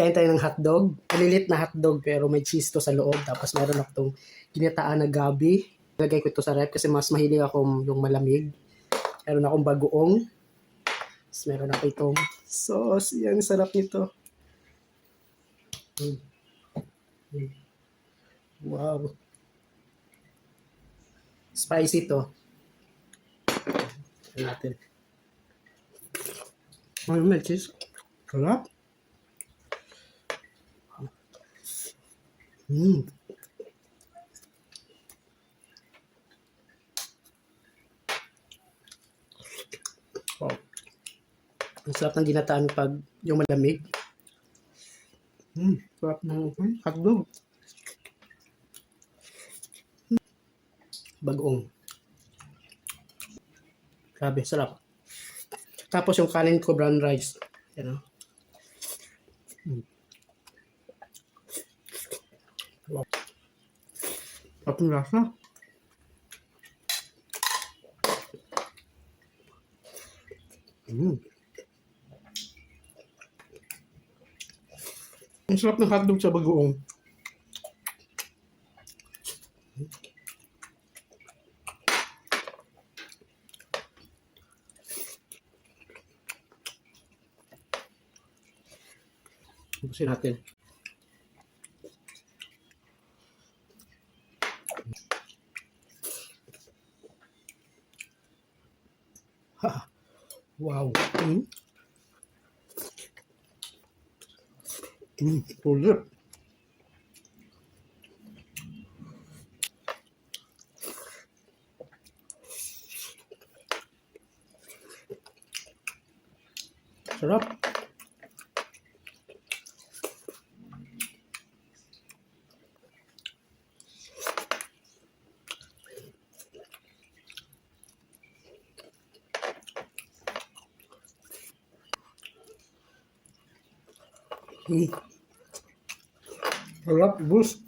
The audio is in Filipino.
Kain tayo ng hotdog. Malilit na hotdog pero may cheese to sa loob. Tapos meron ako itong ginataan na gabi. Lagay ko ito sa rep kasi mas mahilig ako yung malamig. Meron akong bagoong. Tapos meron ako itong sauce. Yan, sarap nito. Wow. Spicy to. Tignan natin. May cheese. Sarap. Wow. Ang sarap ng ginataan pag yung malamig. Sarap ng hotdog. Bagoong. Grabe, sarap. Tapos yung kanin ko, brown rice. Yan o. Wow. Sarap ng lasa. Ang sarap ng hotdog sa bagoong. Ubusin natin. Ha. Wow. Tulip. Sarap. Sarap, bus.